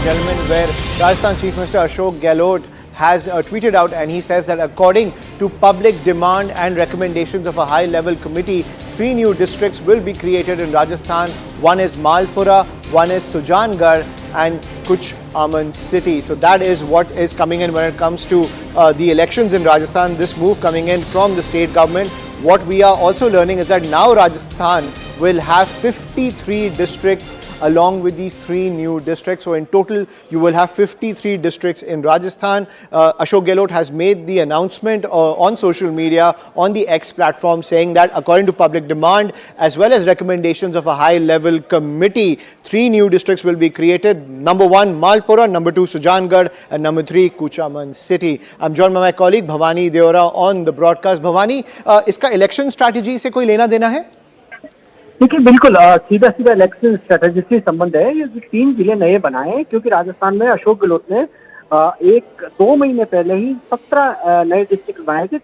gentlemen, where Rajasthan Chief Minister Ashok Gehlot has tweeted out, and he says that according to public demand and recommendations of a high-level committee, 3 new districts will be created in Rajasthan. One is Malpura, one is Sujangarh, and Kuch Aman City. So that is what is coming in when it comes to the elections in Rajasthan. This move coming in from the state government. What we are also learning is that now Rajasthan will have 53 districts along with these 3 new districts. So in total, you will have 53 districts in Rajasthan. Ashok Gehlot has made the announcement on social media, on the X platform, saying that according to public demand, as well as recommendations of a high-level committee, 3 new districts will be created. Number 1, Malpura, number 2, Sujangarh, and number 3, Kuch Aman City. I'm joined by my colleague Bhavani Deora on the broadcast. Bhavani, इसका election strategy से कोई लेना देना है? देखिए, बिल्कुल सीधा सीधा इलेक्शन स्ट्रेटेजी से संबंध है। ये 3 जिले नए बनाए क्योंकि राजस्थान में अशोक गहलोत ने 1-2 महीने पहले ही 17 नए डिस्ट्रिक्ट बनाए थे।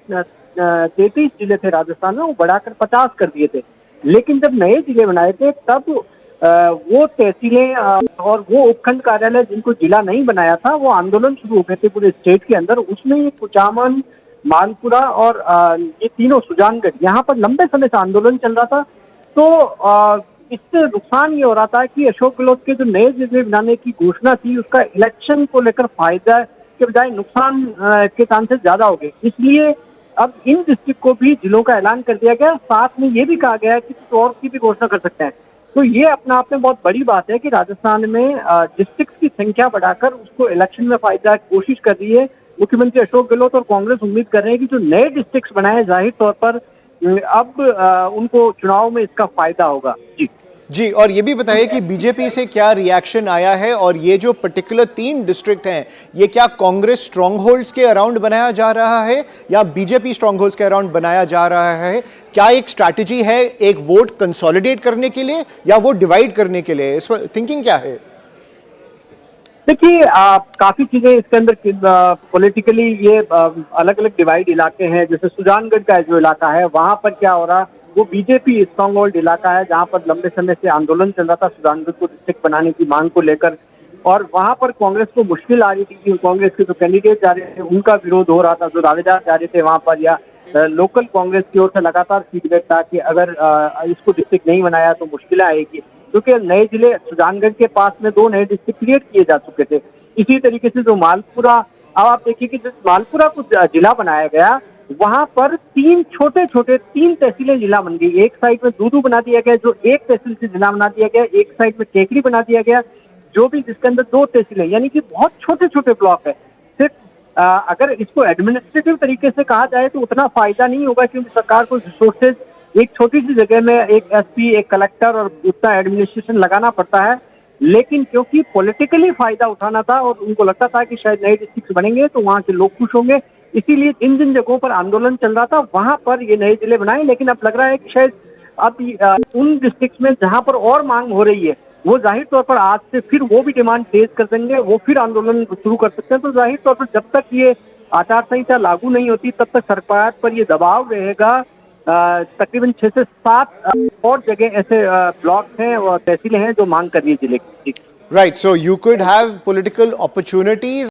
33 जिले थे राजस्थान में, वो बढ़ाकर 50 कर दिए थे। लेकिन जब नए जिले बनाए थे तब वो तहसीलें और वो उपखंड कार्यालय जिनको जिला नहीं बनाया था, वो आंदोलन शुरू हो गए थे पूरे स्टेट के अंदर। उसमें ये कुचामन, मालपुरा और ये तीनों सुजानगढ़, यहाँ पर लंबे समय से आंदोलन चल रहा था। तो इससे नुकसान ये हो रहा था कि अशोक गहलोत के जो नए जिले बनाने की घोषणा थी, उसका इलेक्शन को लेकर फायदा के बजाय नुकसान के चांसेस ज्यादा हो गए। इसलिए अब इन डिस्ट्रिक्ट को भी जिलों का ऐलान कर दिया गया। साथ में ये भी कहा गया है कि कुछ और की भी घोषणा कर सकते हैं। तो ये अपने आप में बहुत बड़ी बात है कि राजस्थान में डिस्ट्रिक्ट की संख्या बढ़ाकर उसको इलेक्शन में फायदा की कोशिश कर रही है मुख्यमंत्री अशोक गहलोत। और कांग्रेस उम्मीद कर रहे हैं कि जो नए डिस्ट्रिक्ट बनाए, जाहिर तौर पर अब उनको चुनाव में इसका फायदा होगा। जी, और ये भी बताइए कि बीजेपी से क्या रिएक्शन आया है, और ये जो पर्टिकुलर 3 डिस्ट्रिक्ट हैं, ये क्या कांग्रेस स्ट्रॉन्ग होल्ड्स के अराउंड बनाया जा रहा है या बीजेपी स्ट्रॉन्ग होल्ड्स के अराउंड बनाया जा रहा है? क्या एक स्ट्रैटेजी है एक वोट कंसोलिडेट करने के लिए या वो डिवाइड करने के लिए? इस पर थिंकिंग क्या है? देखिए, काफी चीजें इसके अंदर पॉलिटिकली ये अलग अलग डिवाइड इलाके हैं। जैसे सुजानगढ़ का जो इलाका है, वहां पर क्या हो रहा, वो बीजेपी स्ट्रॉन्ग होल्ड इलाका है, जहां पर लंबे समय से आंदोलन चल रहा था सुजानगढ़ को डिस्ट्रिक्ट बनाने की मांग को लेकर। और वहां पर कांग्रेस को मुश्किल आ रही थी कि कांग्रेस के जो कैंडिडेट जा रहे थे उनका विरोध हो रहा था, जो दावेदार जा रहे थे वहां पर, या लोकल कांग्रेस की ओर से लगातार फीडबैक था कि अगर इसको डिस्ट्रिक्ट नहीं बनाया तो मुश्किलें आएगी, क्योंकि नए जिले सुजानगढ़ के पास में 2 नए डिस्ट्रिक्ट क्रिएट किए जा चुके थे। इसी तरीके से जो मालपुरा, अब आप देखिए कि जिस मालपुरा को जिला बनाया गया, वहां पर 3 छोटे-छोटे 3 तहसीलें जिला बन गई। एक साइड में दूदू बना दिया गया, जो एक तहसील से जिला बना दिया गया। एक साइड में टेकरी बना दिया गया, जो भी जिसके अंदर 2 तहसीलें, यानी कि बहुत छोटे-छोटे ब्लॉक है। सिर्फ अगर इसको एडमिनिस्ट्रेटिव तरीके से कहा जाए तो उतना फायदा नहीं होगा, क्योंकि सरकार को रिसोर्सेज एक छोटी सी जगह में एक एसपी, एक कलेक्टर और उतना एडमिनिस्ट्रेशन लगाना पड़ता है। लेकिन क्योंकि पॉलिटिकली फायदा उठाना था और उनको लगता था कि शायद नए डिस्ट्रिक्ट बनेंगे तो वहां के लोग खुश होंगे, इसीलिए जिन जिन जगहों पर आंदोलन चल रहा था वहां पर ये नए जिले बनाए। लेकिन अब लग रहा है कि शायद अब उन डिस्ट्रिक्ट में जहां पर और मांग हो रही है, वो जाहिर तौर पर आज से फिर वो भी डिमांड तेज कर देंगे, वो फिर आंदोलन शुरू कर सकते हैं। तो जाहिर तौर पर जब तक ये आचार संहिता लागू नहीं होती तब तक सरकार पर ये दबाव रहेगा। तकरीबन 6 से 7 और जगह ऐसे ब्लॉक हैं और तहसीलें हैं जो मांग कर रही है जिले की। Right, so you could have political opportunities